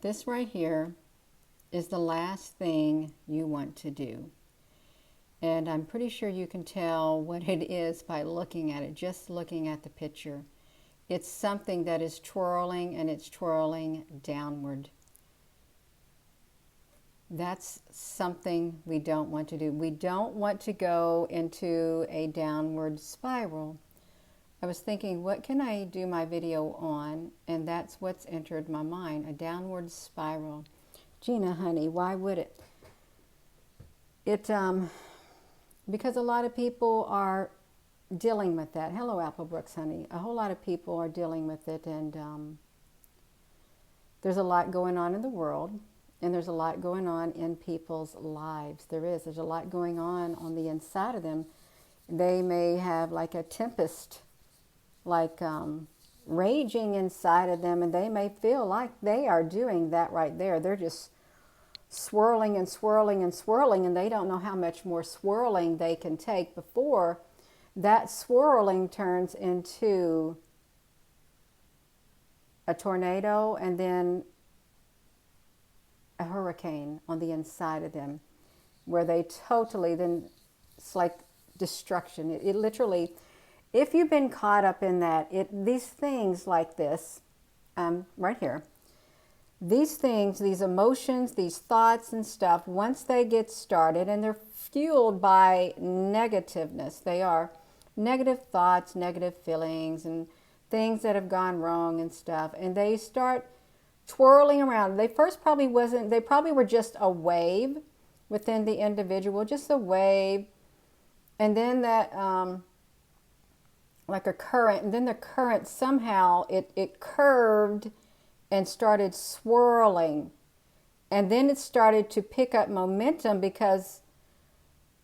This right here is the last thing you want to do. And I'm pretty sure you can tell what it is by looking at it, just looking at the picture. It's something that is twirling, and it's twirling downward. That's something we don't want to do. We don't want to go into a downward spiral. I was thinking, what can I do my video on? And that's what's entered my mind, a downward spiral. Gina, honey, why would it? Because a lot of people are dealing with that. Hello, Applebrooks, honey. A whole lot of people are dealing with it, and there's a lot going on in the world, and there's a lot going on in people's lives. There's a lot going on the inside of them. They may have like a tempest, like raging inside of them, and they may feel like they are doing that right there. They're just swirling and swirling and swirling, and they don't know how much more swirling they can take before that swirling turns into a tornado and then a hurricane on the inside of them, where they totally, then it's like destruction. It literally, if you've been caught up in that, these things like this, right here, these things, these emotions, these thoughts and stuff, once they get started, and they're fueled by negativeness, they are negative thoughts, negative feelings, and things that have gone wrong and stuff, and they start twirling around. They first probably wasn't, they probably were just a wave within the individual, just a wave, and then that, like a current, and then the current somehow, it curved and started swirling, and then it started to pick up momentum because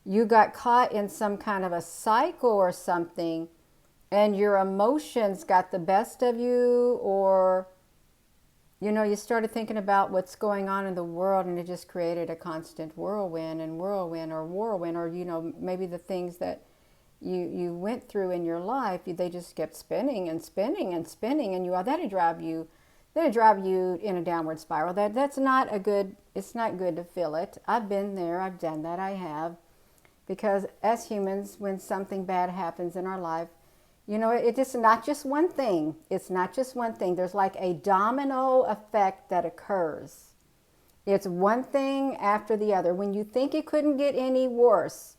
you got caught in some kind of a cycle or something, and your emotions got the best of you, or you started thinking about what's going on in the world, and it just created a constant whirlwind and whirlwind, or maybe the things that you went through in your life, they just kept spinning and spinning and spinning, and that'll drive you in a downward spiral. That's not a good, it's not good to feel it. I've been there, I've done that, I have. Because as humans, when something bad happens in our life, it's not just one thing. It's not just one thing. There's like a domino effect that occurs. It's one thing after the other. When you think it couldn't get any worse,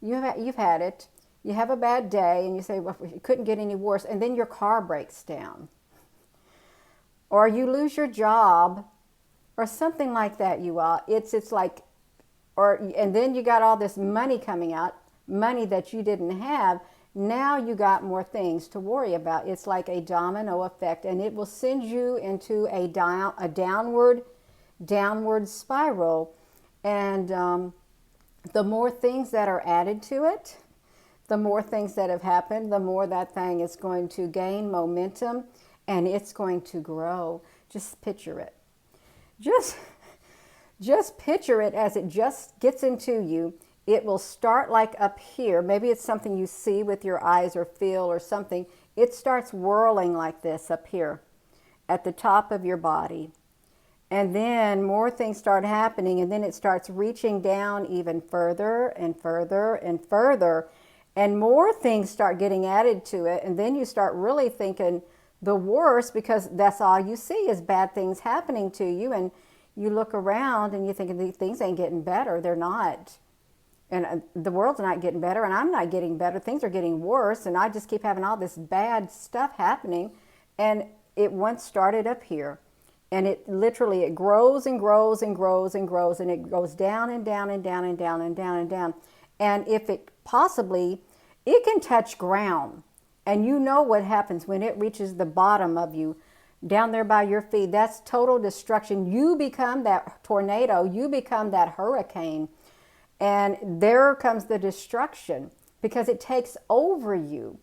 you've had it. You have a bad day, and you say, well, it couldn't get any worse, and then your car breaks down. Or you lose your job, or something like that, you all. It's like, and then you got all this money coming out, money that you didn't have. Now you got more things to worry about. It's like a domino effect, and it will send you into a downward spiral. And the more things that are added to it, the more things that have happened, the more that thing is going to gain momentum, and it's going to grow. Just picture it. Just picture it as it just gets into you. It will start like up here. Maybe it's something you see with your eyes or feel or something. It starts whirling like this up here at the top of your body. And then more things start happening, and then it starts reaching down even further and further and further. And more things start getting added to it. And then you start really thinking the worst, because that's all you see is bad things happening to you. And you look around and you think these things ain't getting better. They're not. And the world's not getting better, and I'm not getting better. Things are getting worse, and I just keep having all this bad stuff happening. And it once started up here, and it literally, it grows and grows and grows and grows, and it goes down and down and down and down and down and down. And if it possibly, it can touch ground. And you know what happens when it reaches the bottom of you, down there by your feet. That's total destruction. You become that tornado. You become that hurricane. And there comes the destruction, because it takes over you.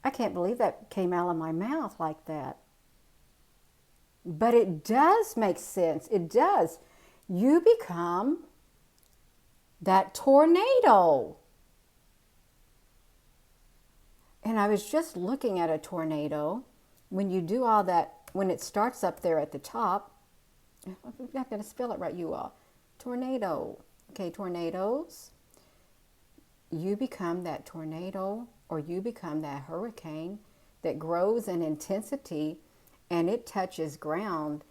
I can't believe that came out of my mouth like that. But it does make sense. It does. You become that tornado. And I was just looking at a tornado. When you do all that when it starts up there at the top, I'm not going to spell it right, you all. Tornado. Okay, tornadoes. You become that tornado, or you become that hurricane that grows in intensity, and it touches ground.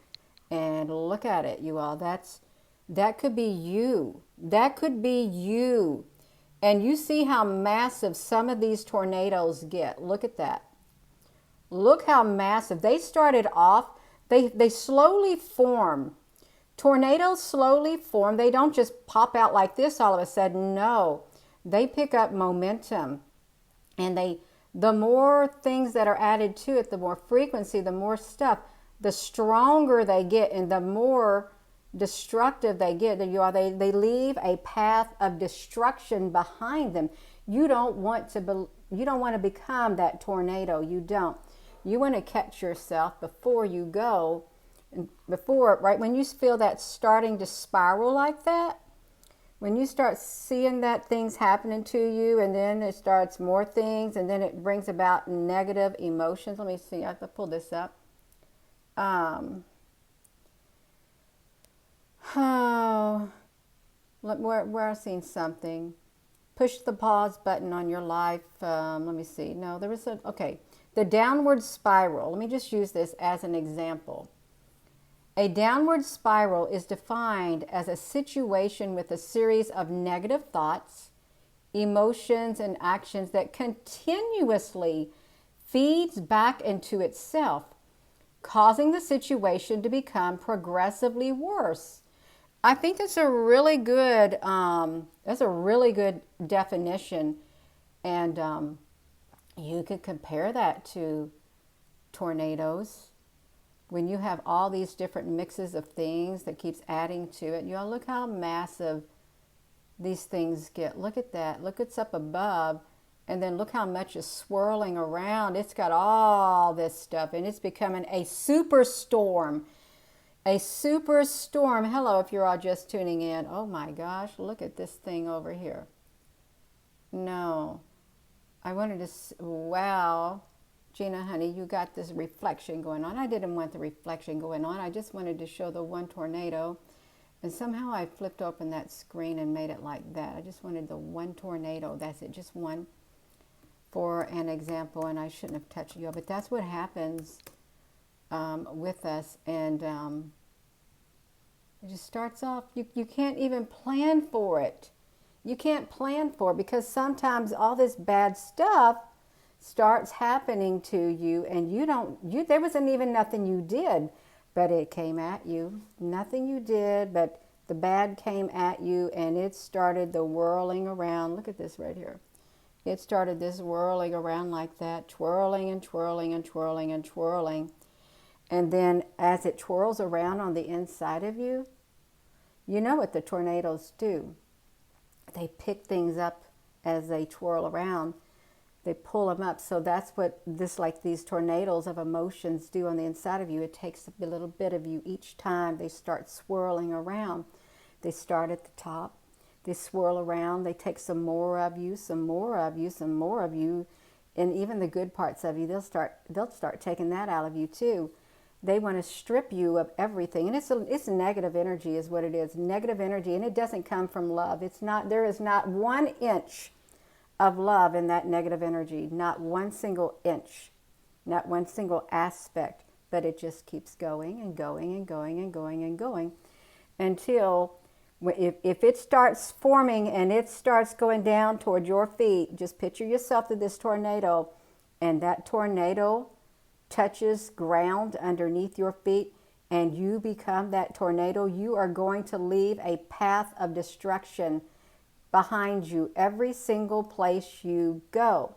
And look at it, you all. That could be you. That could be you. And you see how massive some of these tornadoes get. Look at that. Look how massive. They started off, they slowly form. Tornadoes slowly form. They don't just pop out like this all of a sudden. No, they pick up momentum. And the more things that are added to it, the more frequency, the more stuff, the stronger they get, and the more destructive they get. They leave a path of destruction behind them. You don't want to become that tornado. You don't. You want to catch yourself before you go, right when you feel that starting to spiral like that. When you start seeing that things happening to you, and then it starts more things, and then it brings about negative emotions. Let me see. I have to pull this up. Where I've seen something. Push the pause button on your life. Let me see. No, there was okay. The downward spiral. Let me just use this as an example. A downward spiral is defined as a situation with a series of negative thoughts, emotions, and actions that continuously feeds back into itself, causing the situation to become progressively worse. I think that's a really good definition, and you could compare that to tornadoes. When you have all these different mixes of things that keeps adding to it, you all look how massive these things get. Look at that. Look what's up above, and then look how much is swirling around. It's got all this stuff, and it's becoming a superstorm. A superstorm. Hello, if you're all just tuning in. Oh my gosh, look at this thing over here. No, I wanted to, wow. Gina, honey, you got this reflection going on. I didn't want the reflection going on. I just wanted to show the one tornado. And somehow I flipped open that screen and made it like that. I just wanted the one tornado. That's it, just one for an example. And I shouldn't have touched you, but that's what happens with us. And it just starts off, you can't even plan for it. You can't plan for it because sometimes all this bad stuff starts happening to you, and there wasn't even nothing you did, but it came at you. Nothing you did, but the bad came at you, and it started the whirling around. Look at this right here. It started this whirling around like that, twirling and twirling and twirling and twirling. And then as it twirls around on the inside of you, you know what the tornadoes do. They pick things up as they twirl around. They pull them up. So that's what these tornadoes of emotions do on the inside of you. It takes a little bit of you each time they start swirling around. They start at the top. They swirl around. They take some more of you, some more of you, some more of you. And even the good parts of you, they'll start taking that out of you too. They want to strip you of everything. And it's negative energy is what it is. Negative energy. And it doesn't come from love. There is not 1 inch of love in that negative energy, not one single inch, not one single aspect, but it just keeps going and going and going and going and going until if it starts forming and it starts going down toward your feet, just picture yourself to this tornado, and that tornado touches ground underneath your feet and you become that tornado. You are going to leave a path of destruction behind you every single place you go.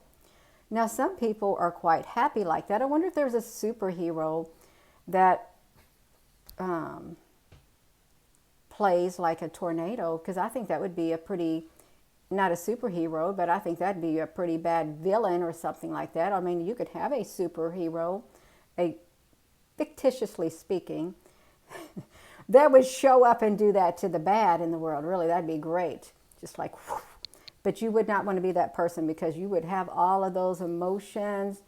Now, some people are quite happy like that. I wonder if there's a superhero that plays like a tornado, because I think that would be not a superhero, but I think that'd be a pretty bad villain or something like that. I mean, you could have a superhero, fictitiously speaking, that would show up and do that to the bad in the world. Really, that'd be great. Just like, but you would not want to be that person because you would have all of those emotions.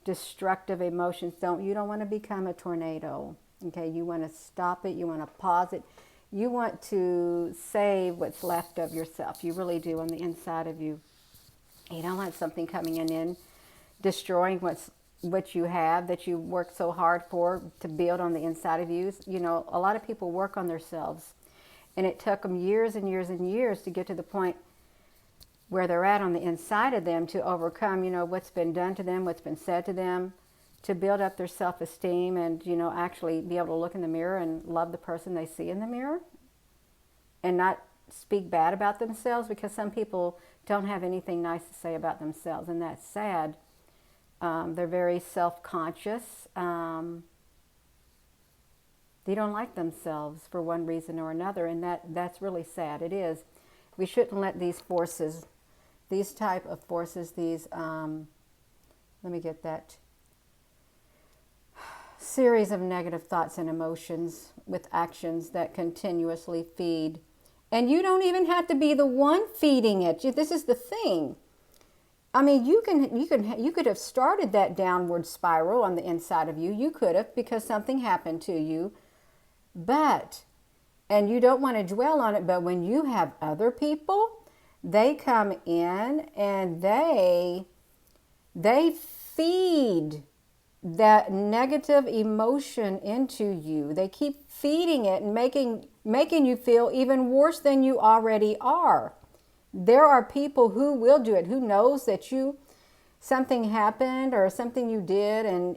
destructive emotions. You don't want to become a tornado. Okay, you want to stop it, you want to pause it. You want to save what's left of yourself. You really do on the inside of you. You don't want something coming in destroying what you have that you worked so hard for to build on the inside of you. You know, a lot of people work on themselves, and it took them years and years and years to get to the point where they're at on the inside of them to overcome, you know, what's been done to them, what's been said to them, to build up their self-esteem and, you know, actually be able to look in the mirror and love the person they see in the mirror and not speak bad about themselves, because some people don't have anything nice to say about themselves, and that's sad. They're very self-conscious. They don't like themselves for one reason or another, and that's really sad. It is. We shouldn't let these forces, these type of forces, these, let me get that, series of negative thoughts and emotions with actions that continuously feed. And you don't even have to be the one feeding it. This is the thing. I mean, you could have started that downward spiral on the inside of you. You could have, because something happened to you. And you don't want to dwell on it, but when you have other people, they come in and they feed that negative emotion into you. They keep feeding it and making you feel even worse than you already are. There are people who will do it, who knows that something happened or something you did and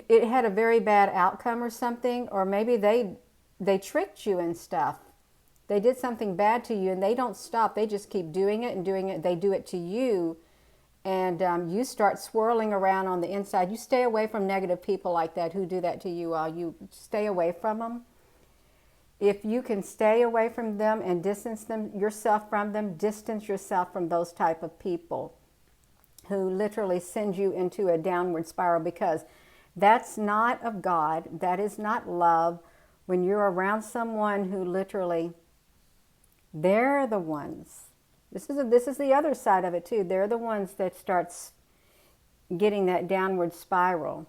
it had a very bad outcome or something, or maybe they tricked you and stuff. They did something bad to you and they don't stop. They just keep doing it and doing it. They do it to you. And you start swirling around on the inside. You stay away from negative people like that who do that to you. You stay away from them. If you can stay away from them and distance yourself from them, distance yourself from those type of people who literally send you into a downward spiral, because that's not of God. That is not love. When you're around someone who literally, they're the ones. This is the other side of it too. They're the ones that starts getting that downward spiral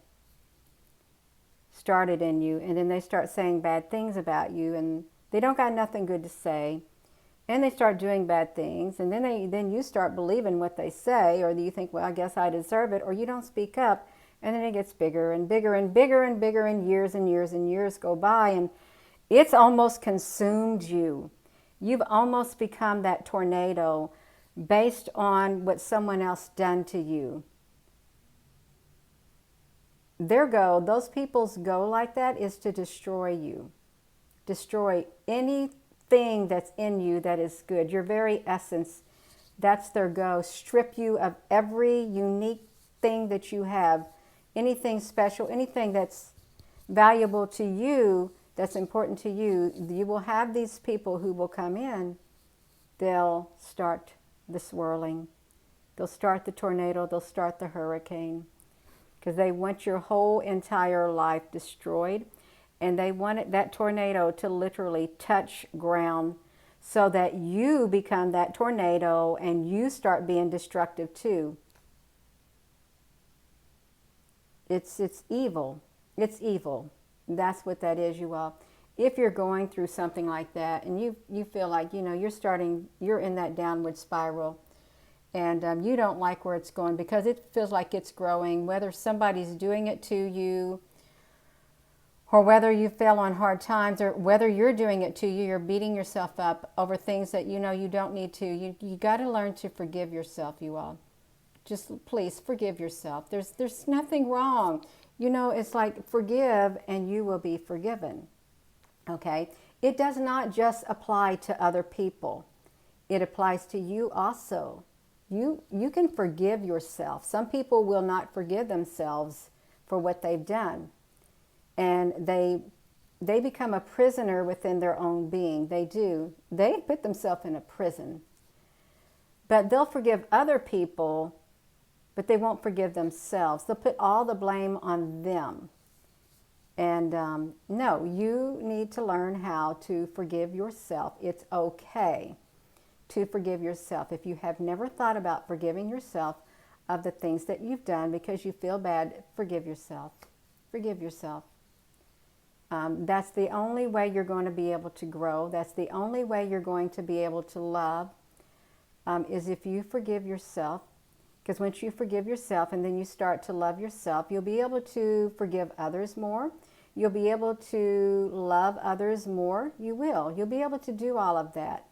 started in you, and then they start saying bad things about you, and they don't got nothing good to say, and they start doing bad things, and then you start believing what they say, or you think, well, I guess I deserve it, or you don't speak up, and then it gets bigger and bigger and bigger and bigger, and years and years and years go by, and it's almost consumed you. You've almost become that tornado based on what someone else done to you. Those people's goal like that is to destroy you. Destroy anything that's in you that is good. Your very essence, that's their goal. Strip you of every unique thing that you have. Anything special, anything that's valuable to you, that's important to you. You will have these people who will come in. They'll start the swirling. They'll start the tornado. They'll start the hurricane. Because they want your whole entire life destroyed. And they want that tornado to literally touch ground so that you become that tornado and you start being destructive too. It's evil. It's evil. That's what that is, you all. If you're going through something like that and you feel like, you're in that downward spiral, and you don't like where it's going because it feels like it's growing, whether somebody's doing it to you or whether you fell on hard times or whether you're doing it to you, you're beating yourself up over things that you don't need to. You got to learn to forgive yourself, you all. Just please forgive yourself. There's nothing wrong. It's like forgive and you will be forgiven. Okay? It does not just apply to other people. It applies to you also. You can forgive yourself. Some people will not forgive themselves for what they've done. And they become a prisoner within their own being. They do. They put themselves in a prison. But they'll forgive other people, but they won't forgive themselves. They'll put all the blame on them. And no, you need to learn how to forgive yourself. It's okay to forgive yourself. If you have never thought about forgiving yourself, of the things that you've done because you feel bad. Forgive yourself. Forgive yourself. That's the only way you're going to be able to grow. That's the only way you're going to be able to love, is if you forgive yourself. Because once you forgive yourself and then you start to love yourself, you'll be able to forgive others more. You'll be able to love others more. You will. You'll be able to do all of that.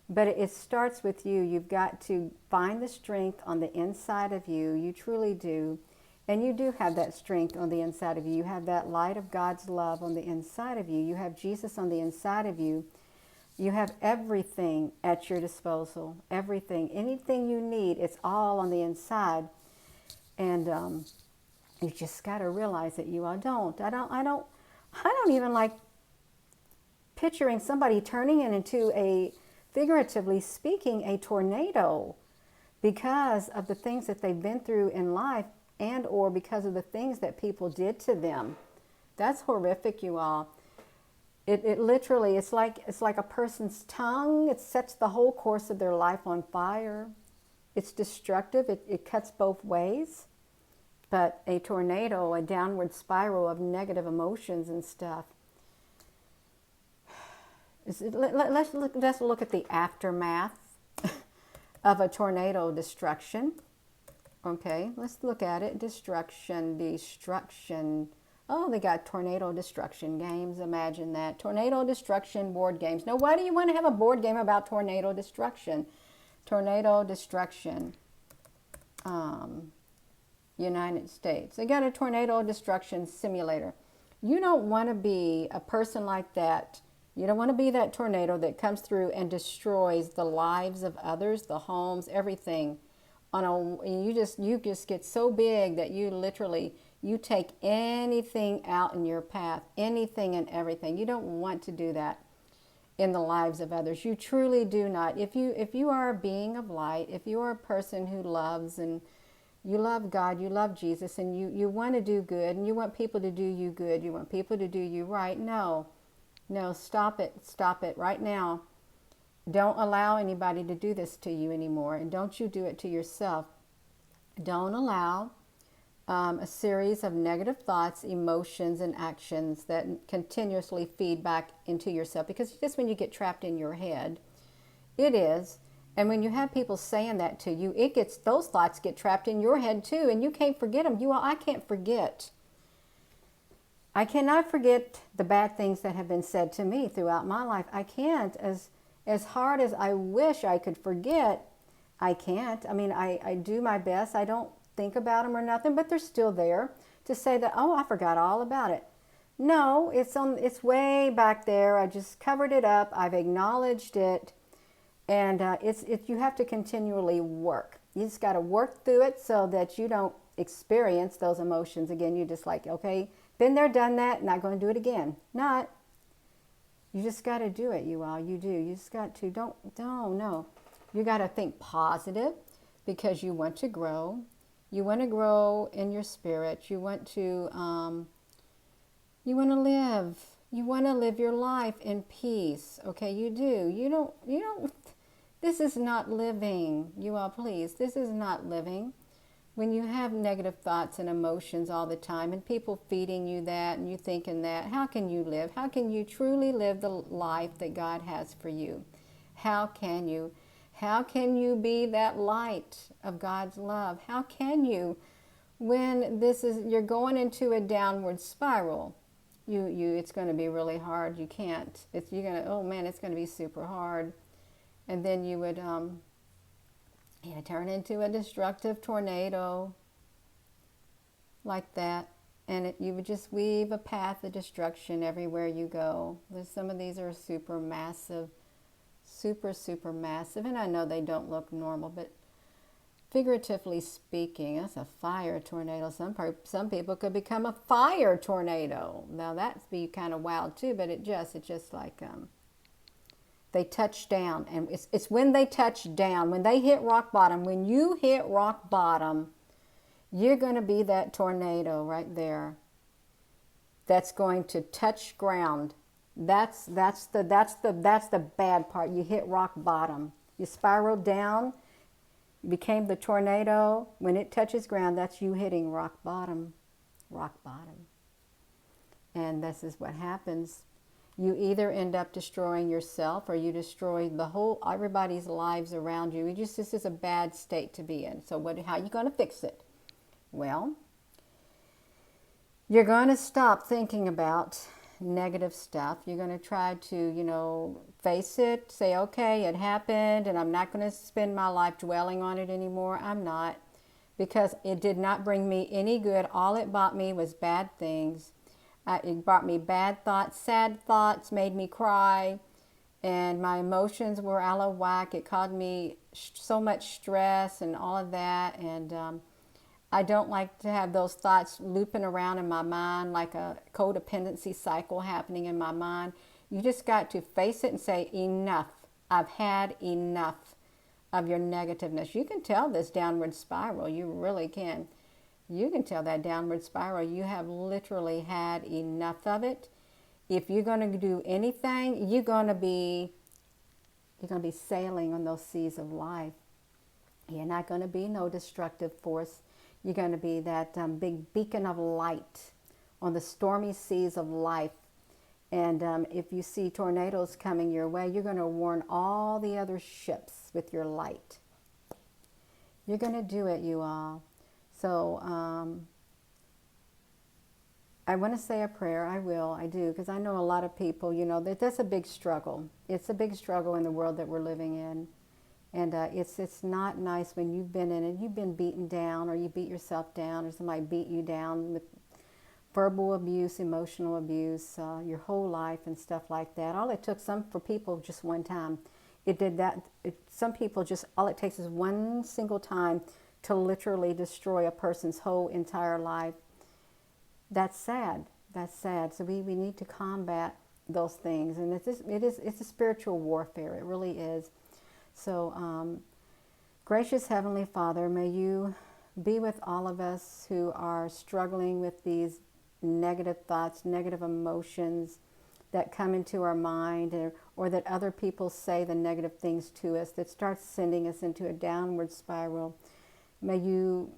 But it starts with you. You've got to find the strength on the inside of you. You truly do. And you do have that strength on the inside of you. You have that light of God's love on the inside of you. You have Jesus on the inside of you. You have everything at your disposal. Everything. Anything you need, it's all on the inside. And you just got to realize that you all don't. I don't even like picturing somebody turning it into a, figuratively speaking, a tornado because of the things that they've been through in life and or because of the things that people did to them. That's horrific, you all. It literally, it's like a person's tongue. It sets the whole course of their life on fire. It's destructive. It cuts both ways. But a tornado, a downward spiral of negative emotions and stuff. Let's look at the aftermath of a tornado destruction. Okay, let's look at it. Destruction. Oh, they got tornado destruction games. Imagine that. Tornado destruction board games. Now, why do you want to have a board game about tornado destruction? Tornado destruction. United States. They got a tornado destruction simulator. You don't want to be a person like that. You don't want to be that tornado that comes through and destroys the lives of others, the homes, everything. You just get so big that you take anything out in your path, anything and everything. You don't want to do that in the lives of others. You truly do not. If you are a being of light, if you are a person who loves and you love God, you love Jesus, and you want to do good, and you want people to do you good, you want people to do you right. No, stop it right now. Don't allow anybody to do this to you anymore, and don't you do it to yourself. Don't allow a series of negative thoughts, emotions, and actions that continuously feed back into yourself, because just when you get trapped in your head, it is. And when you have people saying that to you, those thoughts get trapped in your head too, and you can't forget them. I can't forget. I cannot forget the bad things that have been said to me throughout my life. I can't. As hard as I wish I could forget, I can't. I mean, I do my best. I don't think about them or nothing, but they're still there to say that, oh, I forgot all about it. No, it's way back there. I just covered it up. I've acknowledged it. And you have to continually work. You just got to work through it so that you don't experience those emotions again. You're just like, okay, been there, done that, not going to do it again. Not. You just got to do it, you all. You do. You just got to. No. You got to think positive because you want to grow. You want to grow in your spirit. You want to live. You want to live your life in peace. Okay, you do. You don't. This is not living. You all, please. This is not living. When you have negative thoughts and emotions all the time and people feeding you that and you thinking that, how can you live? How can you truly live the life that God has for you? How can you? How can you be that light of God's love? How can you when you're going into a downward spiral? It's going to be really hard. You can't. It's going to be super hard. And then you would turn into a destructive tornado like that. And you would just weave a path of destruction everywhere you go. Some of these are super massive, super massive. And I know they don't look normal, but figuratively speaking, that's a fire tornado. Some people could become a fire tornado. Now that'd be kind of wild too, but it's just like they touch down, and it's when they touch down, when they hit rock bottom. When you hit rock bottom, you're going to be that tornado right there. That's going to touch ground. That's the bad part. You hit rock bottom. You spiral down. became the tornado. When it touches ground, that's you hitting rock bottom, rock bottom. And this is what happens. You either end up destroying yourself or you destroy the whole, everybody's lives around you. This is a bad state to be in. So how are you going to fix it? Well, you're going to stop thinking about negative stuff. You're going to try to, face it, say, okay, it happened, and I'm not going to spend my life dwelling on it anymore. I'm not, because it did not bring me any good. All it brought me was bad things. It brought me bad thoughts, sad thoughts, made me cry, and my emotions were out of whack. It caused me so much stress and all of that, and I don't like to have those thoughts looping around in my mind like a codependency cycle happening in my mind. You just got to face it and say, enough. I've had enough of your negativeness. You can tell this downward spiral. You really can. You can tell that downward spiral. You have literally had enough of it. If you're going to do anything, you're going to be sailing on those seas of life. You're not going to be no destructive force. You're going to be that big beacon of light on the stormy seas of life. And if you see tornadoes coming your way, you're going to warn all the other ships with your light. You're going to do it, you all. So I want to say a prayer. I do, because I know a lot of people, that's a big struggle. It's a big struggle in the world that we're living in. And it's not nice when you've been in it, you've been beaten down, or you beat yourself down, or somebody beat you down with verbal abuse, emotional abuse, your whole life and stuff like that. All it took for people just one time. It did that. Some people all it takes is one single time to literally destroy a person's whole entire life. That's sad. That's sad. So we need to combat those things. And it's a spiritual warfare. It really is. So, gracious Heavenly Father, may you be with all of us who are struggling with these negative thoughts, negative emotions that come into our mind, or that other people say the negative things to us that starts sending us into a downward spiral. May you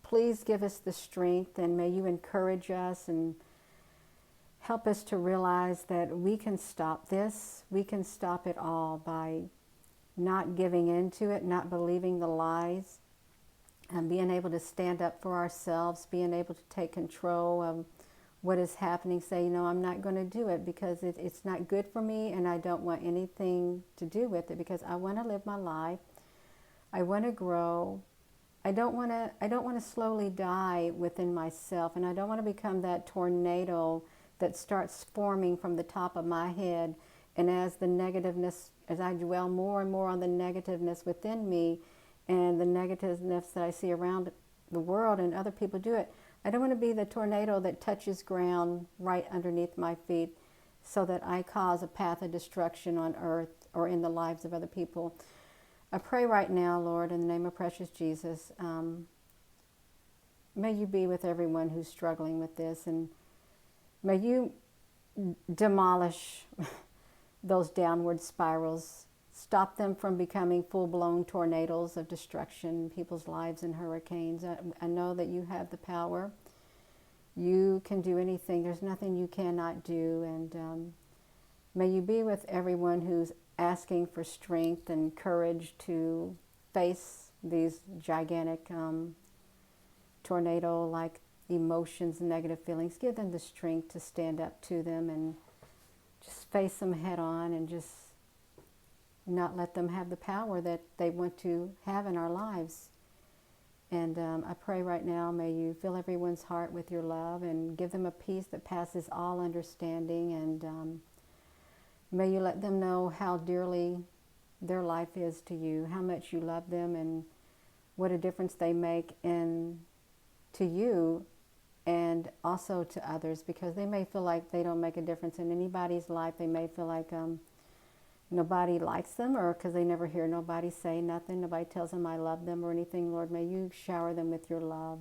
please give us the strength, and may you encourage us and help us to realize that we can stop this. We can stop it all by not giving into it, not believing the lies, and being able to stand up for ourselves, being able to take control of what is happening, say, I'm not going to do it because it's not good for me, and I don't want anything to do with it, because I want to live my life. I want to grow. I don't want to slowly die within myself, and I don't want to become that tornado that starts forming from the top of my head. And as I dwell more and more on the negativeness within me and the negativeness that I see around the world and other people do it, I don't want to be the tornado that touches ground right underneath my feet so that I cause a path of destruction on earth or in the lives of other people. I pray right now, Lord, in the name of precious Jesus, may you be with everyone who's struggling with this, and may you demolish those downward spirals, stop them from becoming full-blown tornadoes of destruction in people's lives and hurricanes. I know that you have the power. You can do anything. There's nothing you cannot do. And may you be with everyone who's asking for strength and courage to face these gigantic tornado-like emotions and negative feelings. Give them the strength to stand up to them and just face them head on, and just not let them have the power that they want to have in our lives. And I pray right now, may you fill everyone's heart with your love and give them a peace that passes all understanding. And may you let them know how dearly their life is to you, how much you love them, and what a difference they make to you and also to others, because they may feel like they don't make a difference in anybody's life. They may feel like nobody likes them, or because they never hear nobody say nothing, nobody tells them I love them or anything. Lord, may you shower them with your love,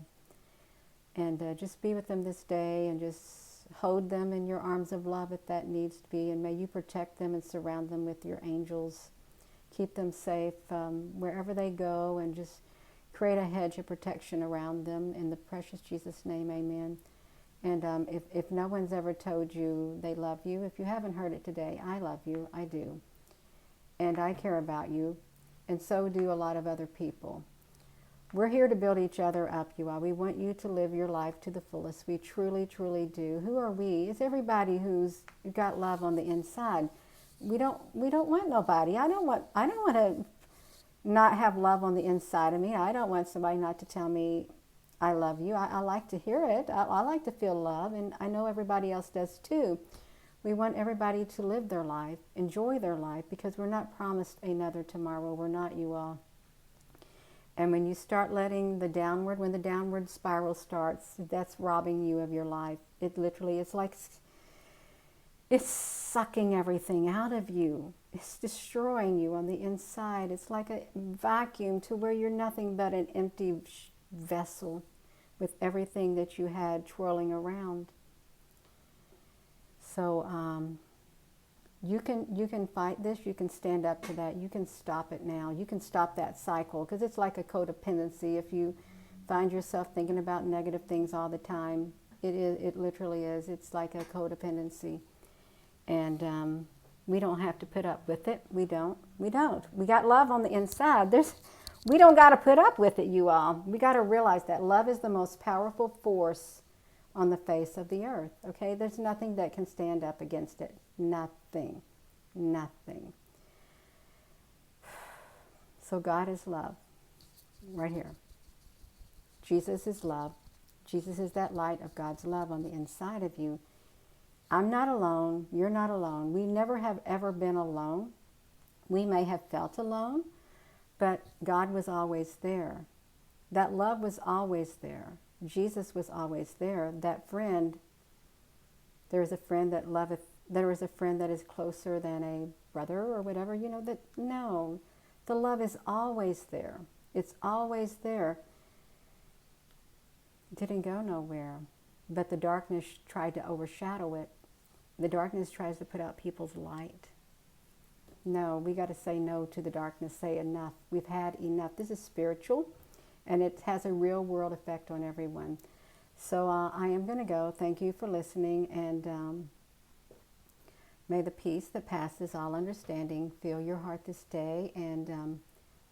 and just be with them this day, and just hold them in your arms of love if that needs to be, and may you protect them and surround them with your angels Keep them safe wherever they go, and just create a hedge of protection around them. In the precious Jesus' name, amen. And if no one's ever told you they love you, if you haven't heard it today, I love you. I do. And I care about you. And so do a lot of other people. We're here to build each other up, you all. We want you to live your life to the fullest. We truly, truly do. Who are we? It's everybody who's got love on the inside. We don't want nobody. I don't want to not have love on the inside of me. I don't want somebody not to tell me I love you. I like to hear it. I like to feel love, and I know everybody else does too. We want everybody to live their life, enjoy their life, because we're not promised another tomorrow. We're not, you all. And when you start letting when the downward spiral starts, that's robbing you of your life. It literally, it's sucking everything out of you. It's destroying you on the inside. It's like a vacuum to where you're nothing but an empty vessel with everything that you had twirling around. So you can fight this. You can stand up to that. You can stop it now. You can stop that cycle, because it's like a codependency. If you find yourself thinking about negative things all the time, it literally is. It's like a codependency. And we don't have to put up with it. We don't. We got love on the inside. We don't got to put up with it, you all. We got to realize that love is the most powerful force on the face of the earth. Okay? There's nothing that can stand up against it. Nothing. Nothing. So God is love. Right here. Jesus is love. Jesus is that light of God's love on the inside of you. I'm not alone. You're not alone. We never have ever been alone. We may have felt alone, but God was always there. That love was always there. Jesus was always there. That friend, there is a friend that loveth, there is a friend that is closer than a brother or whatever, no. The love is always there. It's always there. It didn't go nowhere. But the darkness tried to overshadow it. The darkness tries to put out people's light. No, we got to say no to the darkness. Say enough. We've had enough. This is spiritual, and it has a real world effect on everyone. So I am going to go. Thank you for listening, and may the peace that passes all understanding fill your heart this day. And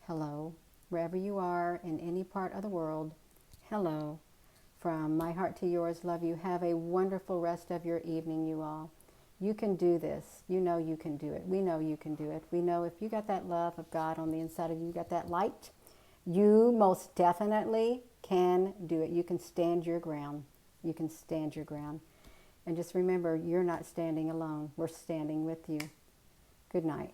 hello, wherever you are in any part of the world, hello. From my heart to yours, love you. Have a wonderful rest of your evening, you all. You can do this. You know you can do it. We know you can do it. We know if you got that love of God on the inside of you, you got that light, you most definitely can do it. You can stand your ground. You can stand your ground. And just remember, you're not standing alone. We're standing with you. Good night.